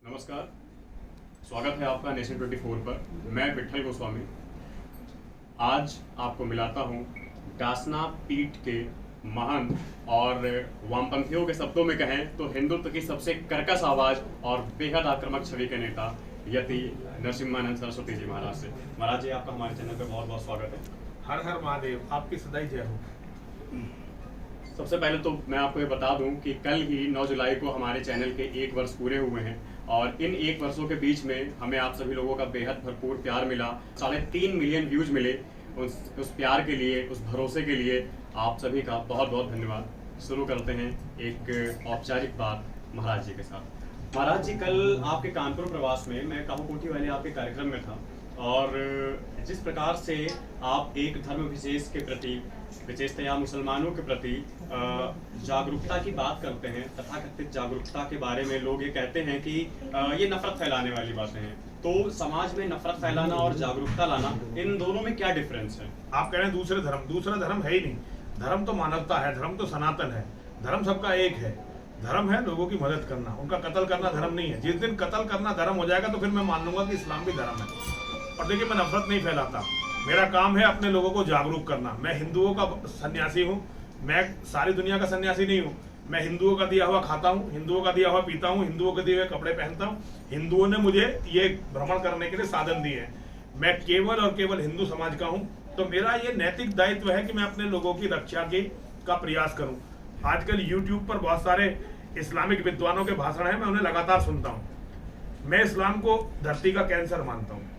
नमस्कार, स्वागत है आपका नेशन 24 पर। मैं विठल गोस्वामी आज आपको मिलाता हूँ डासना पीठ के महंत और वामपंथियों के शब्दों में कहें तो हिंदुत्व की सबसे कर्कश आवाज़ और बेहद आक्रामक छवि के नेता यति नरसिम्हानंद सरस्वती जी महाराज से। महाराज जी, आपका हमारे चैनल पर बहुत बहुत स्वागत है। हर हर महादेव, आपकी सदाई जय हो। सबसे पहले तो मैं आपको ये बता दूं कि कल ही 9 जुलाई को हमारे चैनल के 1 वर्ष पूरे हुए हैं और इन 1 वर्षों के बीच में हमें आप सभी लोगों का बेहद भरपूर प्यार मिला। 3.5 मिलियन व्यूज मिले। उस प्यार के लिए, उस भरोसे के लिए आप सभी का बहुत बहुत धन्यवाद। शुरू करते हैं एक औपचारिक बात महाराज जी के साथ। महाराज जी, कल आपके कानपुर प्रवास में मैं काबू कोठी वाले आपके कार्यक्रम में था और जिस प्रकार से आप एक धर्म विशेष के प्रति, विशेषतया मुसलमानों के प्रति जागरूकता की बात करते हैं, तथाकथित जागरूकता के बारे में लोग ये कहते हैं कि ये नफरत फैलाने वाली बातें हैं। तो समाज में नफरत फैलाना और जागरूकता लाना, इन दोनों में क्या डिफरेंस है? आप कह रहे हैं दूसरा धर्म है ही नहीं। धर्म तो मानवता है, धर्म तो सनातन है, धर्म सबका एक है। धर्म है लोगों की मदद करना, उनका कत्ल करना धर्म नहीं है। जिस दिन कत्ल करना धर्म हो जाएगा तो फिर मैं मान लूंगा कि इस्लाम भी धर्म है। और देखिए, मैं नफरत नहीं फैलाता, मेरा काम है अपने लोगों को जागरूक करना। मैं हिंदुओं का सन्यासी हूँ, मैं सारी दुनिया का सन्यासी नहीं हूँ। मैं हिंदुओं का दिया हुआ खाता हूँ, हिंदुओं का दिया हुआ पीता हूँ, हिंदुओं के दिए हुए कपड़े पहनता हूँ। हिंदुओं ने मुझे ये भ्रमण करने के लिए साधन दिए हैं। मैं केवल और केवल हिंदू समाज का हूँ, तो मेरा ये नैतिक दायित्व है कि मैं अपने लोगों की रक्षा का प्रयास करूँ। आजकल यूट्यूब पर बहुत सारे इस्लामिक विद्वानों के भाषण हैं, मैं उन्हें लगातार सुनता हूँ। मैं इस्लाम को धरती का कैंसर मानता हूँ,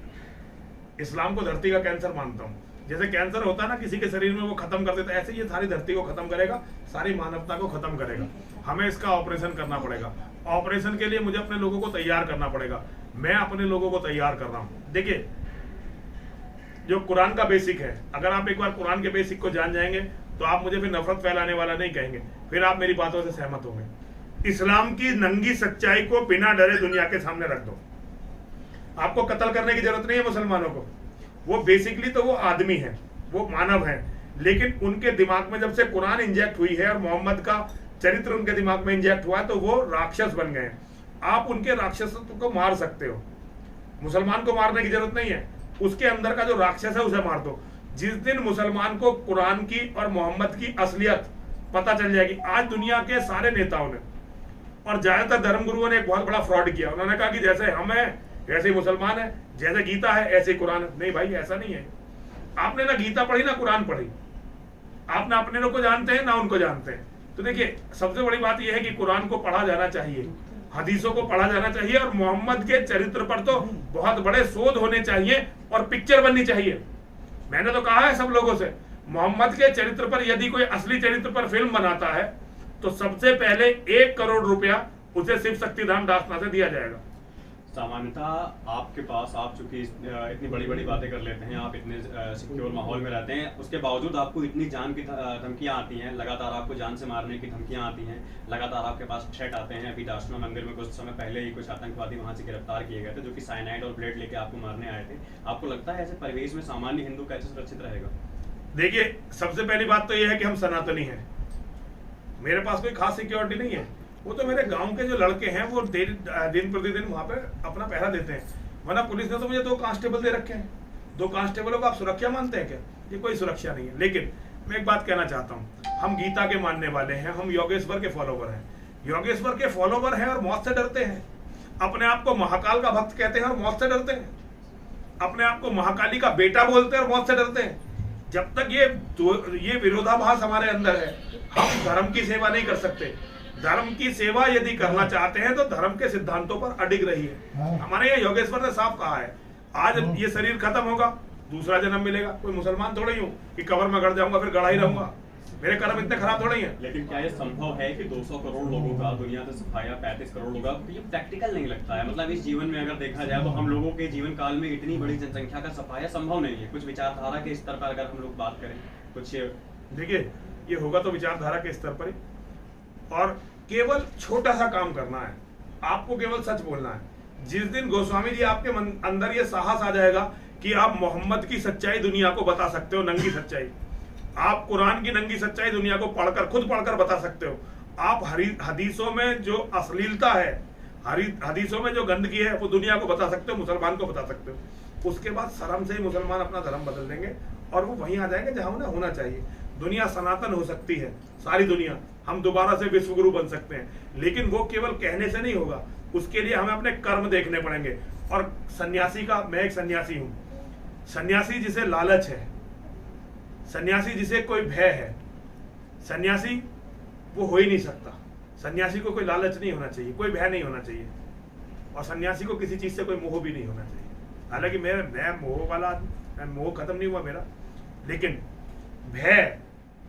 इस्लाम को धरती का कैंसर मानता हूँ। जैसे कैंसर होता है ना किसी के शरीर में, वो खत्म कर देता है, ऐसे ये सारी धरती को खत्म करेगा, सारी मानवता को खत्म करेगा। हमें इसका ऑपरेशन करना पड़ेगा। ऑपरेशन के लिए मुझे अपने लोगों को तैयार करना पड़ेगा। मैं अपने लोगों को तैयार कर रहा हूँ। देखिए, जो कुरान का बेसिक है, अगर आप एक बार कुरान के बेसिक को जान जाएंगे तो आप मुझे फिर नफरत फैलाने वाला नहीं कहेंगे, फिर आप मेरी बातों से सहमत होंगे। इस्लाम की नंगी सच्चाई को बिना डरे दुनिया के सामने रख दो। आपको कत्ल करने की जरूरत नहीं है मुसलमानों को। वो बेसिकली तो वो आदमी है, वो मानव है, लेकिन उनके दिमाग में जब से कुरान इंजेक्ट हुई है और मोहम्मद का चरित्र उनके दिमाग में इंजेक्ट हुआ है तो वो राक्षस बन गए। आप उनके राक्षसत्व को मार सकते हो, मुसलमान को मारने की जरूरत नहीं है। उसके अंदर का जो राक्षस है उसे मार दो। जिस दिन मुसलमान को कुरान की और मोहम्मद की असलियत पता चल जाएगी। आज दुनिया के सारे नेताओं ने और ज्यादातर धर्मगुरुओं ने एक बहुत बड़ा फ्रॉड किया। उन्होंने कहा कि जैसे हम हैं ऐसे मुसलमान है, जैसे गीता है ऐसे कुरान है। नहीं भाई, ऐसा नहीं है। आपने ना गीता पढ़ी ना कुरान पढ़ी, आप ना अपने लोग को जानते हैं ना उनको जानते हैं। तो देखिए, सबसे बड़ी बात यह है कि कुरान को पढ़ा जाना चाहिए, हदीसों को पढ़ा जाना चाहिए और मोहम्मद के चरित्र पर तो बहुत बड़े शोध होने चाहिए और पिक्चर बननी चाहिए। मैंने तो कहा है सब लोगों से, मोहम्मद के चरित्र पर यदि कोई असली चरित्र पर फिल्म बनाता है तो सबसे पहले 1 करोड़ रुपया उसे शिव शक्तिधाम डासना से दिया जाएगा। सामान्यतः आपके पास, आप चूंकि इतनी बड़ी बड़ी बातें कर लेते हैं, आप इतने सिक्योर माहौल में रहते हैं, उसके बावजूद आपको इतनी जान की धमकियां आती हैं, लगातार आपको जान से मारने की धमकियां आती हैं, लगातार आपके पास थ्रेट आते हैं। अभी डासना मंदिर में कुछ समय पहले ही कुछ आतंकवादी वहां से गिरफ्तार किए गए थे जो कि साइनाइड और ब्लेड लेके आपको मारने आए थे। आपको लगता है ऐसे परिवेश में सामान्य हिंदू कैसे सुरक्षित रहेगा? देखिए, सबसे पहली बात तो यह है कि हम सनातनी हैं, मेरे पास कोई खास सिक्योरिटी नहीं है। वो तो मेरे गांव के जो लड़के हैं वो दिन प्रतिदिन वहां पे अपना पहरा देते हैं, वरना पुलिस ने तो मुझे 2 कांस्टेबल दे रखे हैं। 2 कांस्टेबलों को आप सुरक्षा मानते हैं क्या? ये कोई सुरक्षा नहीं है। लेकिन मैं एक बात कहना चाहता हूँ, हम गीता के मानने वाले हैं, हम योगेश्वर के फॉलोवर हैं। योगेश्वर के फॉलोवर हैं और मौत से डरते हैं। अपने आप को महाकाल का भक्त कहते हैं और मौत से डरते हैं। अपने आप को महाकाली का बेटा बोलते हैं और मौत से डरते हैं। जब तक ये विरोधाभास हमारे अंदर है, हम धर्म की सेवा नहीं कर सकते। धर्म की सेवा यदि करना चाहते हैं तो धर्म के सिद्धांतों पर अडिग रहिए। हमारे यहाँ योगेश्वर ने साफ कहा है, आज ये शरीर खत्म होगा, दूसरा जन्म मिलेगा। कोई मुसलमान थोड़ा ही हूँ कि कब्र में गड़ जाऊंगा फिर गड़ा ही रहूंगा। मेरे कर्म इतने खराब थोड़े ही हैं। लेकिन क्या ये संभव है कि 200 करोड़ लोगों का दुनिया से सफाया 35 करोड़ लोगों का, ये प्रैक्टिकल नहीं लगता है। मतलब इस जीवन में अगर देखा जाए तो हम लोगों के जीवन काल में इतनी बड़ी जनसंख्या का सफाया संभव नहीं है। कुछ विचारधारा के स्तर पर अगर हम लोग बात करें, कुछ देखिए, ये होगा तो विचारधारा के स्तर पर ही, और केवल छोटा सा काम करना है। आपको केवल सच बोलना है। जिस दिन गोस्वामी जी आपके अंदर ये साहस आ जाएगा कि आप मोहम्मद की सच्चाई दुनिया को बता सकते हो, नंगी सच्चाई, आप कुरान की नंगी सच्चाई दुनिया को खुद पढ़कर बता सकते हो। आप हदीसों में जो अश्लीलता है हदीसों में जो गंदगी है वो दुनिया को बता सकते हो, मुसलमान को बता सकते हो। उसके बाद शर्म से ही मुसलमान अपना धर्म बदल देंगे और वो वहीं आ जाएंगे जहां उन्हें होना चाहिए। दुनिया सनातन हो सकती है, सारी दुनिया, हम दोबारा से विश्व गुरु बन सकते हैं, लेकिन वो केवल कहने से नहीं होगा, उसके लिए हमें अपने कर्म देखने पड़ेंगे। और सन्यासी का, मैं एक सन्यासी हूं, सन्यासी जिसे लालच है, सन्यासी जिसे कोई भय है, सन्यासी वो हो ही नहीं सकता। सन्यासी को कोई लालच नहीं होना चाहिए, कोई भय नहीं होना चाहिए, और सन्यासी को किसी चीज से कोई मोह भी नहीं होना चाहिए। हालांकि मैं मोह वाला, मोह खत्म नहीं हुआ मेरा, लेकिन भय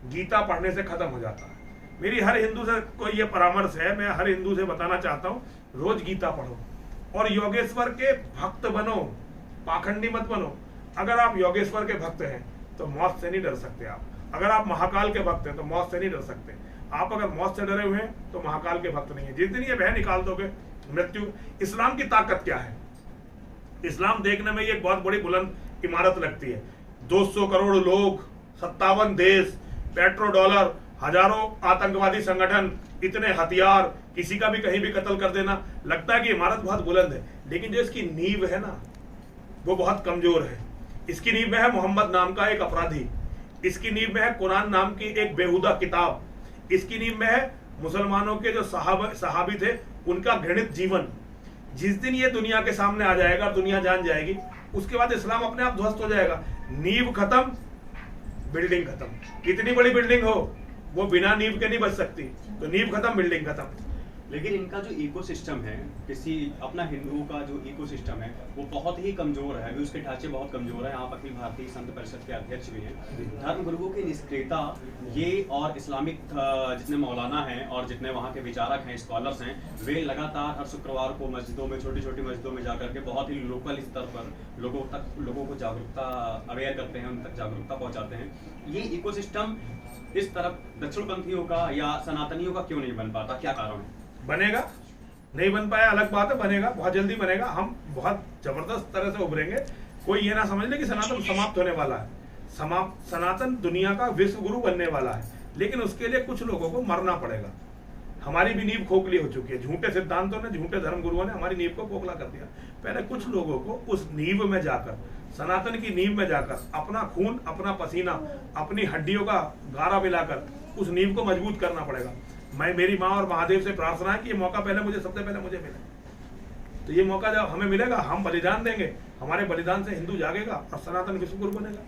गीता पढ़ने से खत्म हो जाता है। मेरी हर हिंदू से कोई ये परामर्श है, मैं हर हिंदू से बताना चाहता हूँ, रोज गीता पढ़ो और योगेश्वर के भक्त बनो, पाखंडी मत बनो। अगर आप योगेश्वर के भक्त हैं तो मौत से नहीं डर सकते आप। अगर आप महाकाल के भक्त हैं तो मौत से नहीं डर सकते आप। अगर मौत से डरे हुए हैं तो महाकाल के भक्त नहीं है। जिस दिन ये भय निकाल दोगे, मृत्यु, इस्लाम की ताकत क्या है? इस्लाम देखने में ये एक बहुत बड़ी बुलंद इमारत लगती है। 200 करोड़ लोग, 57 देश, पेट्रो डॉलर, हजारों आतंकवादी संगठन, इतने हथियार, किसी का भी कहीं भी कत्ल कर देना, लगता है कि इमारत बहुत बुलंद है, लेकिन जो इसकी नींव है ना, वो बहुत कमजोर है। इसकी नींव में है मोहम्मद नाम का एक अपराधी, इसकी नींव में है कुरान नाम की एक बेहुदा किताब, इसकी नींव में है मुसलमानों के जो सहाबी थे उनका घृणित जीवन। जिस दिन ये दुनिया के सामने आ जाएगा, दुनिया जान जाएगी, उसके बाद इस्लाम अपने आप ध्वस्त हो जाएगा। नींव खत्म, बिल्डिंग खत्म। कितनी बड़ी बिल्डिंग हो, वो बिना नींव के नहीं बच सकती। तो नींव खत्म, बिल्डिंग खत्म। लेकिन इनका जो इकोसिस्टम है, किसी अपना हिंदुओं का जो इकोसिस्टम है वो बहुत ही कमजोर है, अभी उसके ढांचे बहुत कमजोर है। आप अखिल भारतीय संत परिषद के अध्यक्ष भी हैं। धर्म गुरुओं की निष्क्रियता ये और इस्लामिक जितने मौलाना हैं और जितने वहाँ के विचारक हैं, स्कॉलर्स हैं, वे लगातार हर शुक्रवार को मस्जिदों में, छोटी छोटी मस्जिदों में जाकर के बहुत ही लोकल स्तर पर लोगों को जागरूकता अवेयर करते हैं, उन तक जागरूकता पहुँचाते हैं। ये इकोसिस्टम इस तरफ दक्षिणपंथियों का या सनातनियों का क्यों नहीं बन पाता? क्या कारण है? बनेगा, नहीं बन पाया अलग बात है, बनेगा, बहुत जल्दी बनेगा। हम बहुत जबरदस्त तरह से उभरेंगे। कोई ये ना समझ ले कि सनातन समाप्त होने वाला है। सनातन दुनिया का विश्व गुरु बनने वाला है, लेकिन उसके लिए कुछ लोगों को मरना पड़ेगा। हमारी भी नींव खोखली हो चुकी है। झूठे सिद्धांतों ने, झूठे धर्म गुरुओं ने हमारी नींव को खोखला कर दिया। पहले कुछ लोगों को उस नींव में जाकर, सनातन की नींव में जाकर, अपना खून, अपना पसीना, अपनी हड्डियों का गारा मिलाकर उस नींव को मजबूत करना पड़ेगा। मैं, मेरी माँ और महादेव से प्रार्थना है कि ये मौका सबसे पहले मुझे मिले। तो ये मौका जब हमें मिलेगा, हम बलिदान देंगे, हमारे बलिदान से हिंदू जागेगा और सनातन विश्व गुरु बनेगा।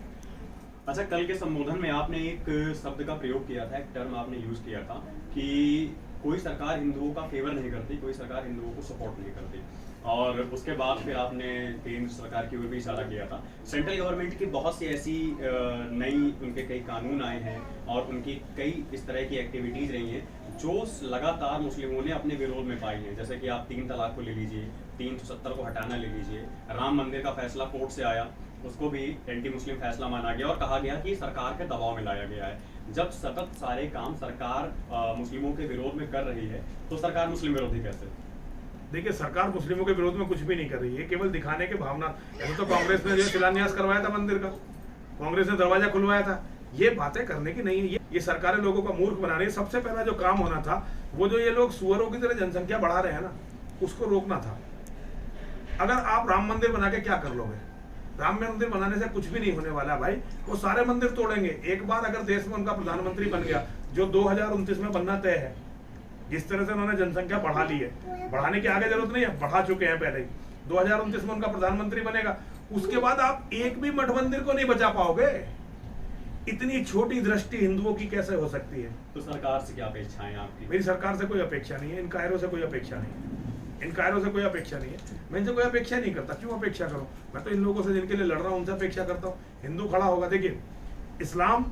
अच्छा, कल के संबोधन में आपने एक शब्द का प्रयोग किया था, एक टर्म आपने यूज किया था कि कोई सरकार हिंदुओं का फेवर नहीं करती, कोई सरकार हिंदुओं को सपोर्ट नहीं करती। और उसके बाद फिर आपने केंद्र सरकार की ओर भी इशारा किया था। सेंट्रल गवर्नमेंट की बहुत सी ऐसी नई, उनके कई कानून आए हैं और उनकी कई इस तरह की एक्टिविटीज रही हैं जो लगातार मुस्लिमों ने अपने विरोध में पाई हैं। जैसे कि आप 3 तलाक को ले लीजिए, 370 को हटाना ले लीजिए, राम मंदिर का फैसला कोर्ट से आया, उसको भी एंटी मुस्लिम फैसला माना गया और कहा गया कि सरकार के दबाव में लाया गया है। जब सतत सारे काम सरकार मुस्लिमों के विरोध में कर रही है तो सरकार मुस्लिम विरोधी कैसे? देखिए, सरकार मुस्लिमों के विरोध में कुछ भी नहीं कर रही है, केवल दिखाने के भावना। ऐसे तो कांग्रेस ने जो शिलान्यास करवाया था मंदिर का, कांग्रेस ने दरवाजा खुलवाया था। ये बातें करने की नहीं है, ये सरकारें लोगों का मूर्ख बना रही है। सबसे पहला जो काम होना था, वो जो ये लोग सुअरों की तरह जनसंख्या बढ़ा रहे हैं ना, उसको रोकना था। अगर आप राम मंदिर बना के क्या कर लोगे? राम मंदिर बनाने से कुछ भी नहीं होने वाला भाई। वो सारे मंदिर तोड़ेंगे। एक बार अगर देश में उनका प्रधानमंत्री बन गया, जो 2029 में बनना तय है, जिस तरह से उन्होंने जनसंख्या बढ़ा ली है, बढ़ाने की आगे जरूरत नहीं है, बढ़ा चुके हैं पहले ही। 2029 में उनका प्रधानमंत्री बनेगा, उसके बाद आप एक भी मठ मंदिर को नहीं बचा पाओगे। इतनी छोटी दृष्टि हिंदुओं की कैसे हो सकती है? तो सरकार से क्या अपेक्षाएं आपकी? मेरी सरकार से कोई अपेक्षा नहीं है, इन कायरों से कोई अपेक्षा नहीं है, इन कायरों से कोई अपेक्षा नहीं है। मैं इनसे कोई अपेक्षा नहीं करता। क्यों अपेक्षा करूं? मैं तो इन लोगों से जिनके लिए लड़ रहा हूं उनसे अपेक्षा करता हूं। हिंदू खड़ा होगा। देखिए, इस्लाम,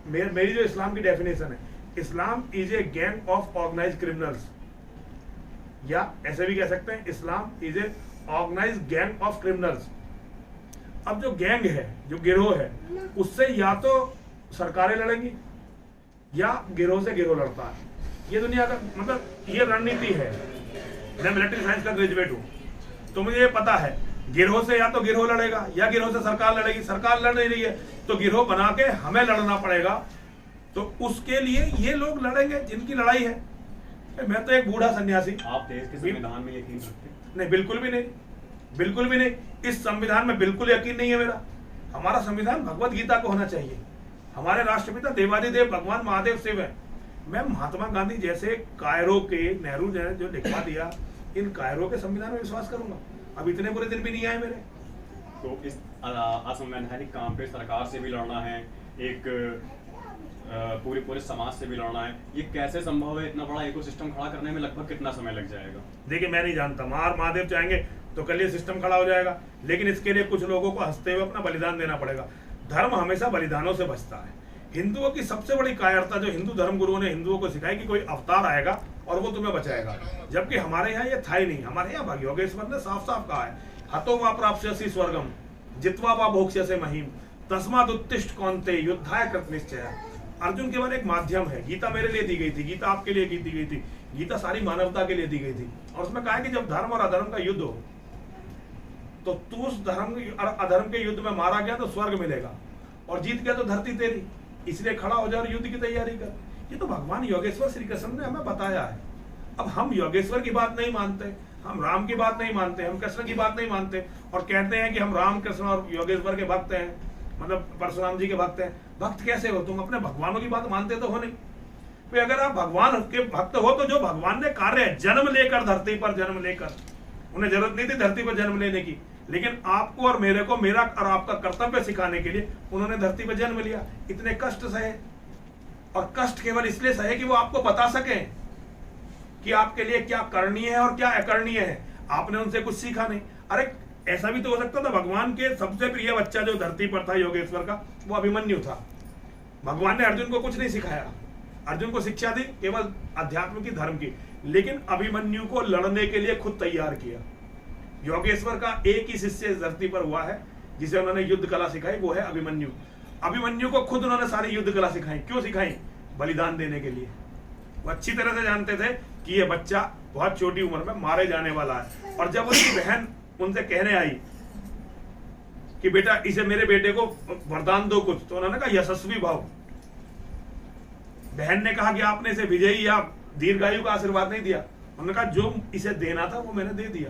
मेरी जो इस्लाम की डेफिनेशन है, Islam is a gang of organized criminals, या ऐसे भी कह सकते हैं Islam is a organized gang of criminals. अब जो गैंग है, जो गिरोह है, उससे या तो सरकारें लड़ेंगी या गिरोह से गिरोह लड़ता है। ये दुनिया का मतलब, ये रणनीति है। मैं मिलिट्री साइंस का ग्रेजुएट हूँ, तो मुझे ये पता है गिरोह से या तो गिरोह लड़ेगा या गिरोह से सरकार लड़ेगी। सरकार लड़ नहीं रही है तो गिरोह बना के हमें लड़ना पड़ेगा। तो उसके लिए ये लोग लड़ेंगे जिनकी लड़ाई है। मैं तो एक बूढ़ा सन्यासी। आप देश के संविधान में यकीन रखते हैं? नहीं, बिल्कुल भी नहीं, बिल्कुल भी नहीं। इस संविधान में बिल्कुल यकीन नहीं है मेरा। हमारा संविधान भगवत गीता को होना चाहिए। हमारे राष्ट्रपिता देवादिदेव भगवान महादेव शिव है। मैं महात्मा गांधी जैसे कायरो के नेहरू ने जो लिखवा दिया, इन कायरो के संविधान में विश्वास करूंगा? अब इतने बुरे दिन भी नहीं आए मेरे। तो इस असंवैधानिक काम पे सरकार से भी लड़ना है, एक पूरे समाज से भी लड़ना है, ये कैसे संभव है? इतना बड़ा इकोसिस्टम खड़ा करने में लगभग कितना समय लग जाएगा? देखिए, मैं नहीं जानता, महादेव चाहेंगे तो कल ये सिस्टम खड़ा हो जाएगा, लेकिन इसके लिए कुछ लोगों को हंसते हुए अपना बलिदान देना पड़ेगा। धर्म हमेशा बलिदानों से बचता है। हिंदुओं की सबसे बड़ी कायरता जो हिंदू धर्म गुरुओं ने हिंदुओं को सिखाई कि कोई अवतार आएगा और वो तुम्हें बचाएगा, जबकि हमारे यहाँ ये था ही नहीं। हमारे यहाँ भाई योगेश्वर ने साफ साफ कहा है, हतो वा प्राप्स्यसि स्वर्गम जित्वा वा भोक्ष्यसे महीम तस्मात् उत्तिष्ठ कौन्तेय युद्धाय कृत निश्चय। अर्जुन केवल एक माध्यम है। गीता मेरे लिए दी गई थी, गीता आपके लिए दी गई थी, गीता सारी मानवता के लिए दी गई थी। और उसमें कहा है कि जब धर्म और अधर्म का युद्ध हो तो तू उस धर्म और अधर्म के युद्ध में मारा गया तो स्वर्ग मिलेगा, और जीत गया तो धरती तेरी, इसलिए खड़ा हो जा और युद्ध की तैयारी कर। ये तो भगवान योगेश्वर श्री कृष्ण ने हमें बताया है। अब हम योगेश्वर की बात नहीं मानते, हम राम की बात नहीं मानते, हम कृष्ण की बात नहीं मानते, और कहते हैं कि हम राम कृष्ण और योगेश्वर के भक्त हैं, मतलब परशुराम जी के भक्त हैं। भक्त कैसे हो तुम? अपने भगवानों की बात मानते तो हो नहीं। तो अगर आप भगवान के भक्त हो तो जो भगवान ने कार्य जन्म लेकर धरती पर जन्म लेकर, उन्हें जरूरत नहीं थी धरती पर जन्म लेने की, लेकिन आपको और मेरे को मेरा और आपका कर्तव्य सिखाने के लिए उन्होंने धरती पर जन्म लिया। इतने कष्ट सहे, और कष्ट केवल इसलिए सहे कि वो आपको बता सके कि आपके लिए क्या करणीय है और क्या अकरणीय है। आपने उनसे कुछ सीखा नहीं। अरे ऐसा भी तो हो सकता था, भगवान के सबसे प्रिय बच्चा जो धरती पर था योगेश्वर का, वो अभिमन्यु था। भगवान ने अर्जुन को कुछ नहीं सिखाया, अर्जुन को शिक्षा दी केवल अध्यात्म की, धर्म की, लेकिन अभिमन्यु को लड़ने के लिए खुद तैयार किया। योगेश्वर का एक ही शिष्य इस धरती पर हुआ है जिसे उन्होंने युद्ध कला सिखाई, वो है अभिमन्यु। अभिमन्यु को खुद उन्होंने सारी युद्ध कला सिखाई। क्यों सिखाई? बलिदान देने के लिए। वो अच्छी तरह से जानते थे कि ये बच्चा बहुत छोटी उम्र में मारे जाने वाला है। और जब उसकी बहन उनसे कहने आई कि बेटा इसे मेरे बेटे को वरदान दो कुछ, तो उन्होंने कहा यशस्वी भाव। बहन ने कहा कि आपने इसे विजयी या दीर्घायु का आशीर्वाद नहीं दिया। उन्होंने कहा जो इसे देना था वो मैंने दे दिया।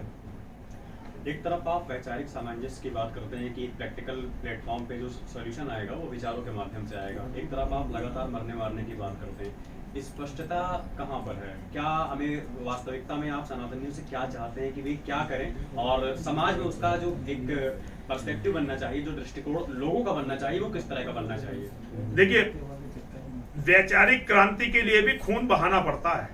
एक तरफ आप वैचारिक सामंजस्य की बात करते हैं कि एक प्रैक्टिकल प्लेटफॉर्म पे जो सॉल्यूशन आएगा वो विचारों के माध्यम से आएगा, एक तरफ आप लगातार मरने मारने की बात करते हैं। स्पष्टता कहाँ पर है? क्या हमें वास्तविकता में आप सनातनियों से क्या चाहते हैं कि वे क्या करें, और समाज में उसका जो एक पर्सपेक्टिव बनना चाहिए, जो दृष्टिकोण लोगों का बनना चाहिए, वो किस तरह का बनना चाहिए? देखिए, वैचारिक क्रांति के लिए भी खून बहाना पड़ता है।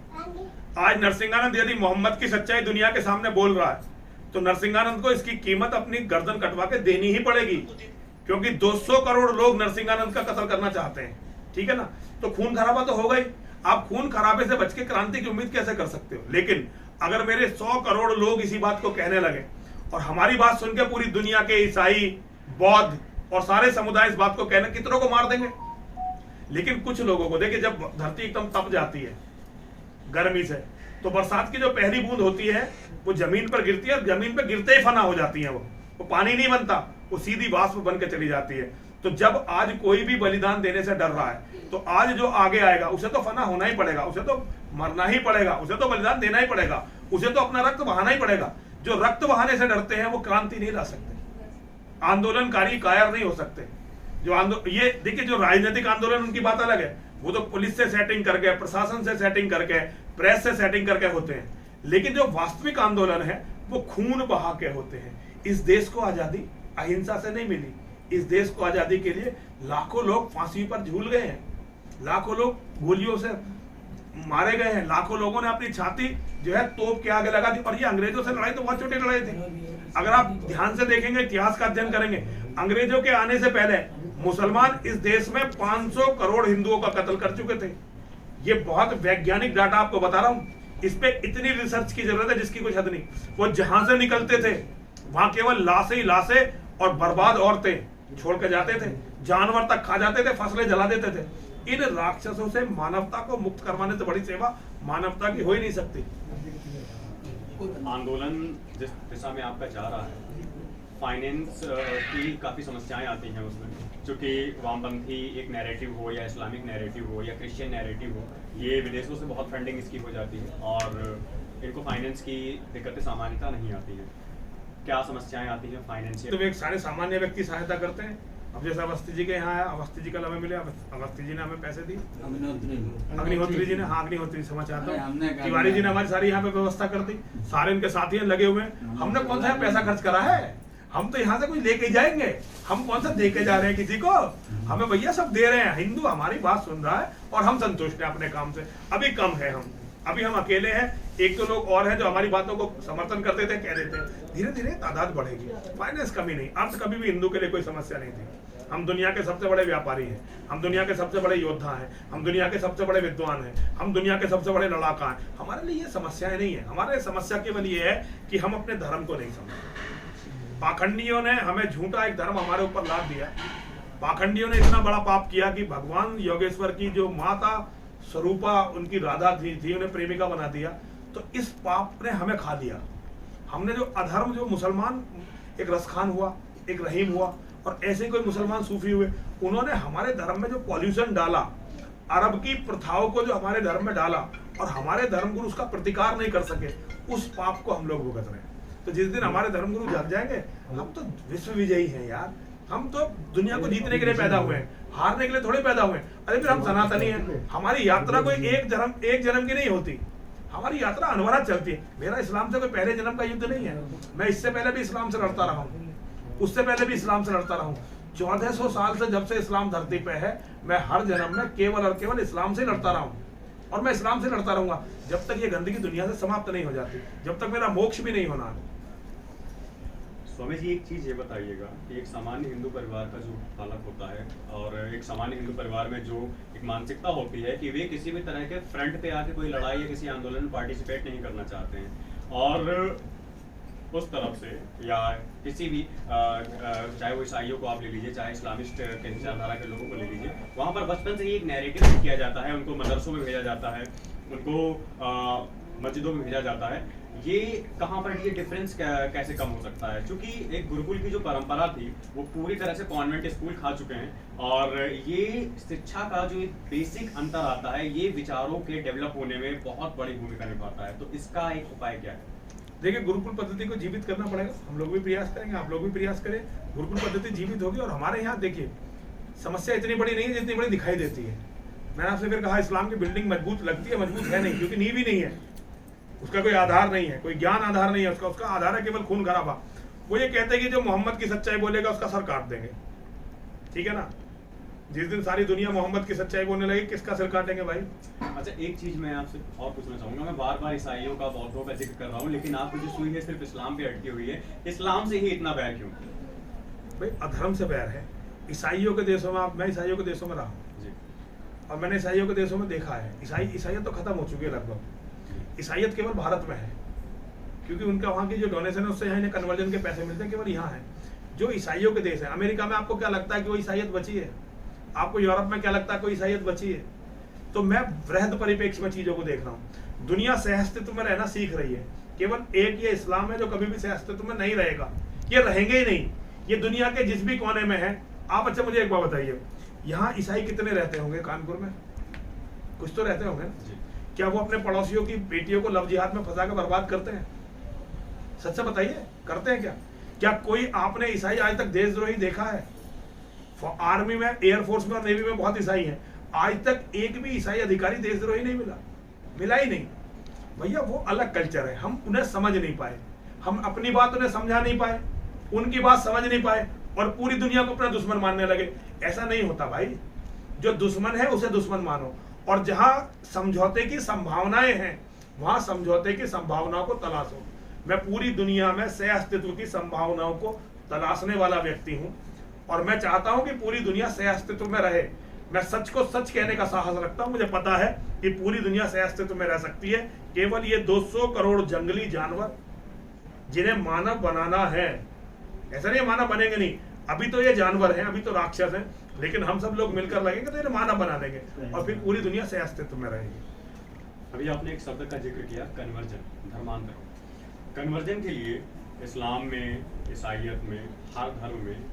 आज नरसिंहानंद यदि मोहम्मद की सच्चाई दुनिया के सामने बोल रहा है तो नरसिंहानंद को इसकी कीमत अपनी गर्दन कटवा के देनी ही पड़ेगी, क्योंकि 200 करोड़ लोग नरसिंहानंद का कत्ल करना चाहते हैं। ठीक है ना? तो खून खराबा तो होगा ही। आप खून खराबे से बच के क्रांति की उम्मीद कैसे कर सकते हो? लेकिन अगर मेरे 100 करोड़ लोग इसी बात को कहने लगे और हमारी बात सुन के पूरी दुनिया के ईसाई, बौद्ध और सारे समुदाय इस बात को कहने, कितनों को मार देंगे। लेकिन कुछ लोगों को देखिए, जब धरती एकदम तप जाती है गर्मी से, तो बरसात की जो पहली बूंद होती है वो जमीन पर गिरती है, और जमीन पर गिरते ही फना हो जाती है। वो पानी नहीं बनता, वो सीधी वाष्प बन के चली जाती है। तो जब आज कोई भी बलिदान देने से डर रहा है, तो आज जो आगे आएगा उसे तो फना होना ही पड़ेगा, उसे तो मरना ही पड़ेगा, उसे तो बलिदान देना ही पड़ेगा, उसे तो अपना रक्त बहाना ही पड़ेगा। जो रक्त बहाने से डरते हैं वो क्रांति नहीं ला सकते, आंदोलनकारी कायर नहीं हो सकते। जो ये देखिए, जो राजनीतिक आंदोलन उनकी बात अलग है, वो तो पुलिस से सेटिंग करके, प्रशासन से सेटिंग करके, प्रेस से सेटिंग करके होते हैं। लेकिन जो वास्तविक आंदोलन है वो खून बहा के होते हैं। इस देश को आजादी अहिंसा से नहीं मिली। इस देश को आजादी के लिए लाखों लोग फांसी पर झूल गए हैं, लाखों लोग गोलियों से मारे गए हैं, लाखों लोगों ने अपनी छाती जो है तोप के आगे लगा दी। और ये अंग्रेजों से लड़ाई तो बहुत छोटी लड़ाई थी। अगर आप ध्यान से देखेंगे, इतिहास का अध्ययन करेंगे, अंग्रेजों के आने से पहले मुसलमान इस देश में 500 करोड़ हिंदुओं का कत्ल कर चुके थे। ये बहुत वैज्ञानिक डाटा आपको बता रहा हूं। इस पे इतनी रिसर्च की जरूरत है जिसकी कुछ हद नहीं। वो जहां से निकलते थे वहां केवल लाशें ही लाशें और बर्बाद औरतें छोड़ के जाते थे, जानवर तक खा जाते थे, फसलें जला देते थे। इन राक्षसों से मानवता को मुक्त करवाने से बड़ी सेवा मानवता की हो ही नहीं सकती। आंदोलन जिस दिशा में आपका जा रहा है, फाइनेंस की काफ़ी समस्याएं आती हैं उसमें, चूँकि वामपंथी एक नैरेटिव हो या इस्लामिक नैरेटिव हो या क्रिश्चियन नैरेटिव हो, ये विदेशों से बहुत फंडिंग इसकी हो जाती है और इनको फाइनेंस की दिक्कतें सामान्यता नहीं आती हैं। क्या समस्याएं आती हैं फाइनेंशियल? तो एक सारे सामान्य व्यक्ति सहायता करते हैं। अब जैसे अवस्थी जी के यहाँ आया, अवस्थी जी कल हमें मिले, अवस्थी जी ने हमें पैसे दिए, अग्निहोत्री जी ने, हाँ अग्निहोत्री समझ आता हूँ, तिवारी जी ने हमारी सारी यहाँ पे व्यवस्था कर दी, सारे इनके साथी लगे हुए हैं। हमने कौन सा पैसा खर्च करा है? हम तो यहाँ से कुछ लेके जाएंगे, हम कौन सा दे के जा रहे हैं किसी को? हमें भैया सब दे रहे हैं, हिंदू हमारी बात सुन रहा है और हम संतुष्ट हैं अपने काम से। अभी कम है हम, अभी हम अकेले हैं, एक तो लोग और हैं जो हमारी बातों को समर्थन कर देते हैं, कह देते हैं। धीरे धीरे तादाद बढ़ेगी, फाइनेंस कमी नहीं। अर्थ कभी भी हिंदू के लिए कोई समस्या नहीं थी। हम दुनिया के सबसे बड़े व्यापारी हैं, हम दुनिया के सबसे बड़े योद्धा हैं, हम दुनिया के सबसे बड़े विद्वान हैं, हम दुनिया के सबसे बड़े लड़ाका हैं। हमारे लिए ये समस्याएं नहीं है। हमारे समस्या केवल ये है कि हम अपने धर्म को नहीं समझते। पाखंडियों ने हमें झूठा एक धर्म हमारे ऊपर लाद दिया। पाखंडियों ने इतना बड़ा पाप किया कि भगवान योगेश्वर की जो माता स्वरूपा उनकी राधा थी उन्हें प्रेमिका बना दिया। तो इस पाप ने हमें खा लिया। हमने जो अधर्म, जो मुसलमान, एक रसखान हुआ, एक रहीम हुआ और ऐसे कोई मुसलमान सूफी हुए, उन्होंने हमारे धर्म में जो पॉल्यूशन डाला, अरब की प्रथाओं को जो हमारे धर्म में डाला और हमारे धर्मगुरु उसका प्रतिकार नहीं कर सके, उस पाप को हम लोग भुगत रहे हैं। तो जिस दिन हमारे धर्मगुरु जाग जाएंगे, हम तो विश्व विजयी हैं यार। हम तो दुनिया को जीतने के लिए पैदा हुए हैं, हारने के लिए थोड़े पैदा हुए हैं। अरे फिर हम सनातनी हैं। हमारी यात्रा कोई एक जन्म की नहीं होती, हमारी यात्रा अनवरत चलती है। मेरा इस्लाम से कोई पहले जन्म का युद्ध नहीं है। मैं इससे पहले भी इस्लाम से लड़ता रहा हूँ, उससे पहले भी इस्लाम से लड़ता रहा हूँ। 1400 साल से जब से इस्लाम धरती पे है, मैं हर जन्म में केवल और केवल इस्लाम से लड़ता रहा हूँ और मैं इस्लाम से लड़ता रहूंगा जब तक ये गंदगी दुनिया से समाप्त नहीं हो जाती, जब तक मेरा मोक्ष भी नहीं होना। स्वामी जी, एक चीज़ ये बताइएगा कि एक सामान्य हिंदू परिवार का जो हालत होता है और एक सामान्य हिंदू परिवार में जो एक मानसिकता होती है कि वे किसी भी तरह के फ्रंट पे आके कोई लड़ाई या किसी आंदोलन में पार्टिसिपेट नहीं करना चाहते हैं, और उस तरफ से या किसी भी चाहे वो ईसाइयों को आप ले लीजिए, चाहे इस्लामिस्ट के विचारधारा के लोगों को ले लीजिए, वहाँ पर बचपन से ही एक नैरेटिव किया जाता है, उनको मदरसों में भेजा जाता है, उनको मस्जिदों में भेजा जाता है। ये कहाँ पर ये डिफरेंस कैसे कम हो सकता है? क्योंकि एक गुरुकुल की जो परंपरा थी वो पूरी तरह से कॉन्वेंट स्कूल खा चुके हैं और ये शिक्षा का जो एक बेसिक अंतर आता है, ये विचारों के डेवलप होने में बहुत बड़ी भूमिका निभाता है। तो इसका एक उपाय क्या है? देखिए, गुरुकुल पद्धति को जीवित करना पड़ेगा। हम लोग भी प्रयास करेंगे, आप लोग भी प्रयास करें, गुरुकुल पद्धति जीवित होगी। और हमारे यहाँ देखिए, समस्या इतनी बड़ी नहीं है जितनी बड़ी दिखाई देती है। मैंने आपसे फिर कहा, इस्लाम की बिल्डिंग मजबूत लगती है, मजबूत है नहीं, क्योंकि नींव ही नहीं है, उसका कोई आधार नहीं है, कोई ज्ञान आधार नहीं है उसका आधार है केवल खून खराबा। वो ये कहते हैं कि जो मोहम्मद की सच्चाई बोलेगा उसका सर काट देंगे। ठीक है ना? जिस दिन सारी दुनिया मोहम्मद की सच्चाई बोलने लगी, किसका सिर काटेंगे भाई? अच्छा, एक चीज मैं आपसे और पूछना चाहूंगा। मैं बार बार ईसाइयों का, बौद्धों का जिक्र कर रहा हूँ, लेकिन आपको जो सुई है सिर्फ इस्लाम पे अटकी हुई है। इस्लाम से ही इतना बैर क्यों? भाई अधर्म से बैर है। ईसाइयों के देशों में, मैं ईसाइयों के देशों में रहा हूँ और मैंने ईसाइयों के देशों में देखा है, ईसाइयत तो खत्म हो चुकी है लगभग। ईसाइयत केवल भारत में है, क्योंकि उनका वहाँ की जो डोनेशन है उससे यहाँ कन्वर्जन के पैसे मिलते हैं, केवल यहाँ है। जो ईसाइयों के देश है, अमेरिका में आपको क्या लगता है कि वो ईसाइयत बची है? आपको यूरोप में क्या लगता है कोई ईसाइयत बची है? तो मैं वृहद परिप्रेक्ष्य में चीजों को देख रहा हूँ। दुनिया सहअस्तित्व में रहना सीख रही है। केवल एक ये इस्लाम है जो कभी भी सहअस्तित्व में नहीं रहेगा, ये रहेंगे ही नहीं। ये दुनिया के जिस भी कोने में है। आप अच्छा मुझे एक बात बताइए, यहाँ ईसाई कितने रहते होंगे? कानपुर में कुछ तो रहते होंगे। क्या वो अपने पड़ोसियों की बेटियों को लव जिहाद में फंसा कर बर्बाद करते हैं? सच से बताइए, करते हैं क्या? क्या कोई आपने ईसाई आज तक देशद्रोही देखा है? आर्मी में, एयरफोर्स में और नेवी में बहुत ईसाई हैं, आज तक एक भी ईसाई अधिकारी देशद्रोही नहीं मिला ही नहीं। भैया वो अलग कल्चर है, हम उन्हें समझ नहीं पाए, हम अपनी बात उन्हें समझा नहीं पाए, उनकी बात समझ नहीं पाए और पूरी दुनिया को अपना दुश्मन मानने लगे। ऐसा नहीं होता भाई। जो दुश्मन है उसे दुश्मन मानो, और जहां समझौते की संभावनाएं हैं वहां समझौते की संभावनाओं को तलाशो। मैं पूरी दुनिया में सह अस्तित्व की संभावनाओं को तलाशने वाला व्यक्ति हूं और मैं चाहता हूं कि पूरी दुनिया सह अस्तित्व में रहे। मैं सच को सच कहने का साहस रखता हूं। मुझे पता है कि पूरी दुनिया सह अस्तित्व में रह सकती है। केवल ये 200 करोड़ जंगली जानवर जिन्हें मानव बनाना है, ऐसा नहीं मानव बनेंगे नहीं, अभी तो ये जानवर हैं, अभी तो राक्षस हैं, लेकिन हम सब लोग मिलकर लगेंगे तो इन्हें मानव बना देंगे और फिर पूरी दुनिया सह अस्तित्व में रहेगी। अभी आपने एक शब्द का जिक्र किया, कन्वर्जन, धर्मांतरण। कन्वर्जन के लिए इस्लाम में, ईसाइयत में, हर धर्म में,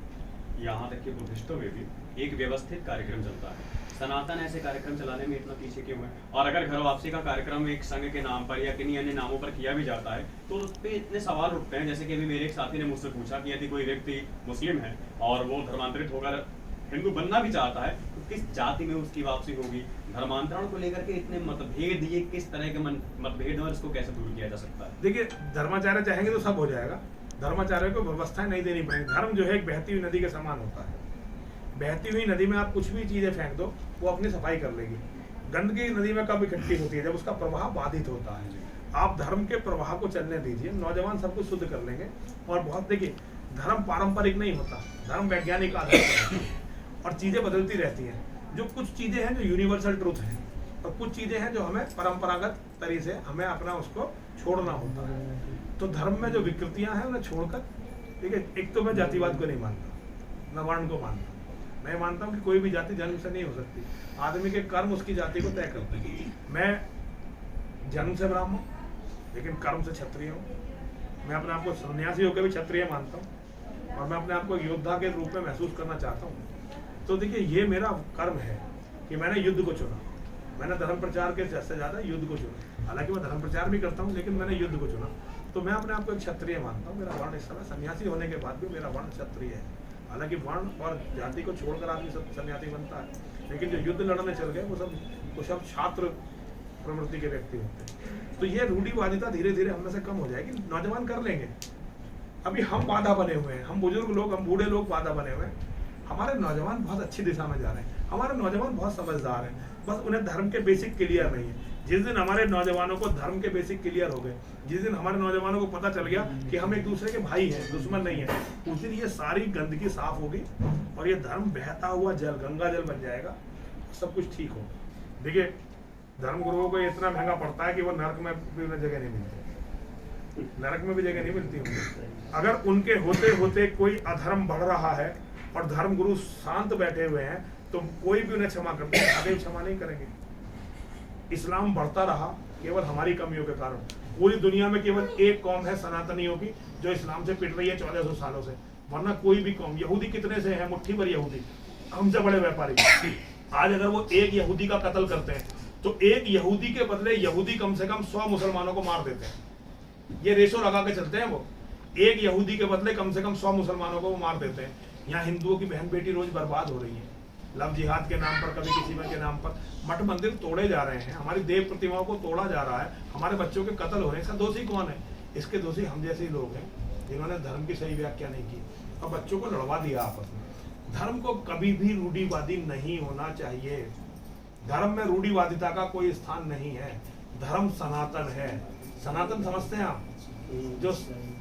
यहाँ तक कि बुद्धिस्टों में भी एक व्यवस्थित कार्यक्रम चलता है। सनातन ऐसे कार्यक्रम चलाने में इतना पीछे क्यों है? और अगर घर वापसी का कार्यक्रम एक संघ के नाम पर या किन्हीं अन्य नामों पर किया भी जाता है तो उस पर इतने सवाल उठते हैं। जैसे कि अभी मेरे एक साथी ने मुझसे पूछा कि यदि कोई व्यक्ति मुस्लिम है और वो धर्मांतरित होकर हिंदू बनना भी चाहता है तो किस जाति में उसकी वापसी होगी? धर्मांतरण को लेकर के इतने मतभेद, ये किस तरह के मतभेद और इसको कैसे दूर किया जा सकता है? देखिए, धर्माचार्य चाहेंगे तो सब हो जाएगा। धर्माचार्य को व्यवस्थाएं नहीं देनी पड़ेगी। धर्म जो है एक बहती हुई नदी के समान होता है। बहती हुई नदी में आप कुछ भी चीजें फेंक दो, वो अपनी सफाई कर लेगी। गंदगी नदी में कब इकट्ठी होती है? जब उसका प्रवाह बाधित होता है। आप धर्म के प्रवाह को चलने दीजिए, नौजवान सब कुछ शुद्ध कर लेंगे। और बहुत देखिए, धर्म पारंपरिक नहीं होता, धर्म वैज्ञानिक आधार पर होता है और चीजें बदलती रहती हैं। जो कुछ चीजें हैं जो यूनिवर्सल ट्रूथ हैं और कुछ चीजें हैं जो हमें परंपरागत तरीके से हमें अपना उसको छोड़ना होता है। तो धर्म में जो विकृतियां हैं उन्हें छोड़कर, ठीक है, एक तो मैं जातिवाद को नहीं मानता, न वर्ण को मानता। मैं मानता हूँ कि कोई भी जाति जन्म से नहीं हो सकती। आदमी के कर्म उसकी जाति को तय करते हैं। मैं जन्म से ब्राह्मण लेकिन कर्म से क्षत्रिय हूँ। मैं अपने आप को सन्यासी होकर भी क्षत्रिय मानता हूँ और मैं अपने आप को योद्धा के रूप में महसूस करना चाहता हूँ। तो देखिए, ये मेरा कर्म है कि मैंने युद्ध को चुना। मैंने धर्म प्रचार के से ज्यादा युद्ध को चुना। हालांकि मैं धर्म प्रचार भी करता हूँ लेकिन मैंने युद्ध को चुना। तो मैं अपने आप को एक क्षत्रिय मानता हूँ। मेरा वर्ण इस समय सन्यासी होने के बाद भी मेरा वर्ण क्षत्रिय है। हालांकि वर्ण और जाति को छोड़कर आदमी सब सन्यासी बनता है, लेकिन जो युद्ध लड़ने चल गए वो सब छात्र प्रवृत्ति के व्यक्ति होते हैं। तो ये रूढ़िवादिता धीरे धीरे हम में से कम हो जाएगी। नौजवान कर लेंगे। अभी हम बाधा बने हुए हैं, हम बुजुर्ग लोग, हम बूढ़े लोग बाधा बने हुए हैं। हमारे नौजवान बहुत अच्छी दिशा में जा रहे हैं। हमारे नौजवान बहुत समझदार हैं, बस उन्हें धर्म के बेसिक क्लियर नहीं है। जिस दिन हमारे नौजवानों को धर्म के बेसिक क्लियर हो गए, जिस दिन हमारे नौजवानों को पता चल गया कि हम एक दूसरे के भाई हैं, दुश्मन नहीं है, उस दिन ये सारी गंदगी साफ होगी और ये धर्म बहता हुआ जल, गंगा जल बन जाएगा, सब कुछ ठीक हो। देखिए, धर्म गुरुओं को इतना महंगा पड़ता है कि वो नरक में भी उन्हें जगह नहीं मिलती, नरक में भी जगह नहीं मिलती उन्हें। अगर उनके होते होते कोई अधर्म बढ़ रहा है और धर्म गुरु शांत बैठे हुए हैं तो कोई भी उन्हें क्षमा करते हैं, आगे क्षमा नहीं करेंगे। इस्लाम बढ़ता रहा केवल हमारी कमियों के कारण। पूरी दुनिया में केवल एक कौम है सनातनियों की जो इस्लाम से पिट रही है 1400 सालों से, वरना कोई भी कौम। यहूदी कितने से हैं? मुट्ठी भर यहूदी, हमसे बड़े व्यापारी। आज अगर वो एक यहूदी का कत्ल करते हैं तो एक यहूदी के बदले यहूदी कम से कम 100 मुसलमानों को मार देते हैं। ये रेशो लगा के चलते हैं। वो एक यहूदी के बदले कम से कम 100 मुसलमानों को वो मार देते हैं। यहाँ हिंदुओं की बहन बेटी रोज बर्बाद हो रही है, लव जिहाद के नाम पर, कभी किसी के नाम पर। मठ मंदिर तोड़े जा रहे हैं, हमारी देव प्रतिमाओं को तोड़ा जा रहा है, हमारे बच्चों के कत्ल हो रहे हैं। इसका दोषी कौन है? इसके दोषी हम जैसे ही लोग हैं जिन्होंने धर्म की सही व्याख्या नहीं की और बच्चों को लड़वा दिया आपस में। धर्म को कभी भी रूढ़िवादी नहीं होना चाहिए। धर्म में रूढ़िवादिता का कोई स्थान नहीं है। धर्म सनातन है। सनातन समझते हैं आप?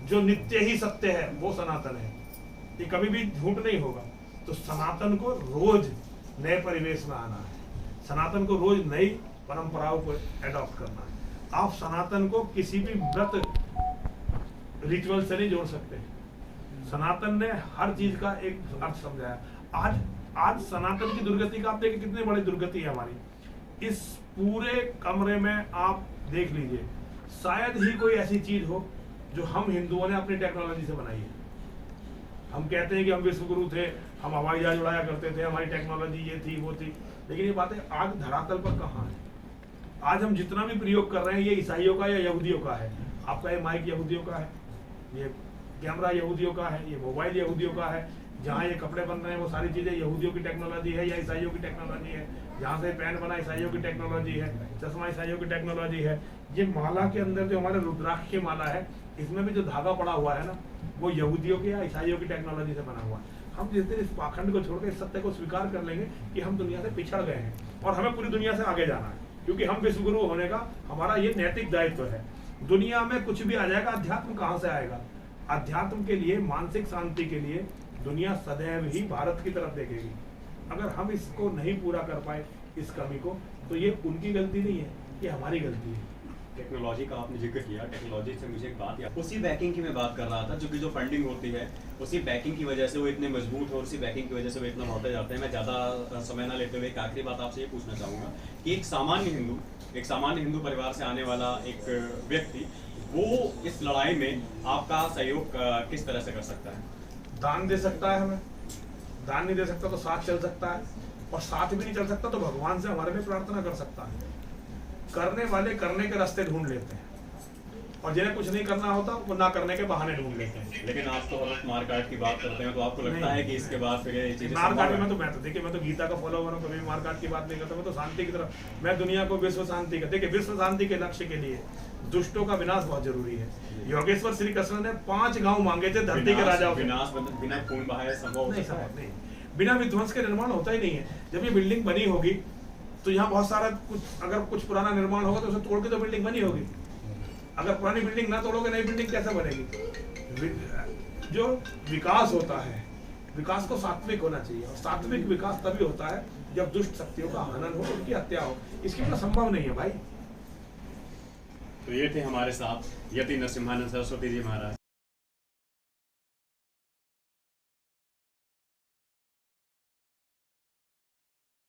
जो नित्य ही सत्य है वो सनातन है, ये कभी भी झूठ नहीं होगा। तो सनातन को रोज नए परिवेश में आना है, सनातन को रोज नई परंपराओं को एडॉप्ट करना है। आप सनातन को किसी भी व्रत रिचुअल से नहीं जोड़ सकते। सनातन ने हर चीज का एक अर्थ समझाया। आज सनातन की दुर्गति का आप देखिए कितनी बड़ी दुर्गति है हमारी। इस पूरे कमरे में आप देख लीजिए, शायद ही कोई ऐसी चीज हो जो हम हिंदुओं ने अपनी टेक्नोलॉजी से बनाई है। हम कहते हैं कि हम विश्वगुरु थे, हम हवाई जहाज उड़ाया करते थे, हमारी टेक्नोलॉजी ये थी वो थी, लेकिन ये बातें आज धरातल पर कहाँ है? आज हम जितना भी प्रयोग कर रहे हैं ये ईसाइयों का या यहूदियों का है। आपका ये माइक यहूदियों का है, ये कैमरा यहूदियों का है, ये मोबाइल यहूदियों का है, जहाँ ये कपड़े बन रहे हैं वो सारी चीजें यहूदियों की टेक्नोलॉजी है या ईसाइयों की टेक्नोलॉजी है। जहाँ से पेन बना ईसाइयों की टेक्नोलॉजी है, चश्मा ईसाइयों की टेक्नोलॉजी है। ये माला के अंदर जो हमारे रुद्राक्ष की माला है, इसमें भी जो धागा पड़ा हुआ है ना, वो यहूदियों की या ईसाइयों की टेक्नोलॉजी से बना हुआ है। हम जिस दिन इस पाखंड को छोड़कर इस सत्य को स्वीकार कर लेंगे कि हम दुनिया से पिछड़ गए हैं और हमें पूरी दुनिया से आगे जाना है, क्योंकि हम विश्वगुरु होने का हमारा ये नैतिक दायित्व है। दुनिया में कुछ भी आ जाएगा, अध्यात्म कहाँ से आएगा? अध्यात्म के लिए, मानसिक शांति के लिए दुनिया सदैव ही भारत की तरफ देखेगी। अगर हम इसको नहीं पूरा कर पाए, इस कमी को, तो ये उनकी गलती नहीं है, ये हमारी गलती है। टेक्नोलॉजी का आपने जिक्र किया, टेक्नोलॉजी से मुझे एक बात याद, उसी बैकिंग की मैं बात कर रहा था, जो कि जो फंडिंग होती है उसी बैकिंग की वजह से वो इतने मजबूत और उसी बैकिंग की वजह से वो इतना बढ़ते जाते हैं। मैं ज़्यादा समय ना लेते हुए एक आखिरी बात आपसे ये पूछना चाहूँगा कि एक सामान्य हिंदू परिवार से आने वाला एक व्यक्ति वो इस लड़ाई में आपका सहयोग किस तरह से कर सकता है? दान दे सकता है, हमें दान नहीं दे सकता तो साथ चल सकता है, और साथ भी नहीं चल सकता तो भगवान से हमारे लिए प्रार्थना कर सकता है। करने वाले करने के रास्ते ढूंढ लेते हैं, और जिन्हें कुछ नहीं करना होता वो ना करने के बहाने ढूंढ लेते हैं। लेकिन आप तो हर वक्त मारकाट की बात करते हैं, तो आपको लगता है कि इसके बाद फिर ये चीजें मारकाट में देखिए, मैं तो गीता का फॉलोवर हूँ, कभी मारकाट की बात नहीं करता। मैं तो शांति की तरफ, मैं दुनिया को विश्व शांति का, देखिए विश्व शांति के लक्ष्य के लिए दुष्टों का विनाश बहुत जरूरी है। योगेश्वर श्री कृष्ण ने 5 गांव मांगे थे धरती के राजाओं से। विनाश मतलब बिना खून बहाए संभव नहीं, बिना विध्वंस के निर्माण होता ही नहीं है। जब ये बिल्डिंग बनी होगी तो यहाँ बहुत सारा कुछ, अगर कुछ पुराना निर्माण होगा तो उसे तोड़ के तो बिल्डिंग बनी होगी। अगर पुरानी बिल्डिंग ना तोड़ोगे, नई बिल्डिंग कैसे बनेगी? जो विकास होता है, विकास को सात्विक होना चाहिए, और सात्विक विकास तभी होता है जब दुष्ट शक्तियों का हनन हो, उनकी हत्या हो। इसके लिए संभव नहीं है भाई। तो ये थे हमारे साथ यति नरसिम्हानंद सरस्वती जी महाराज।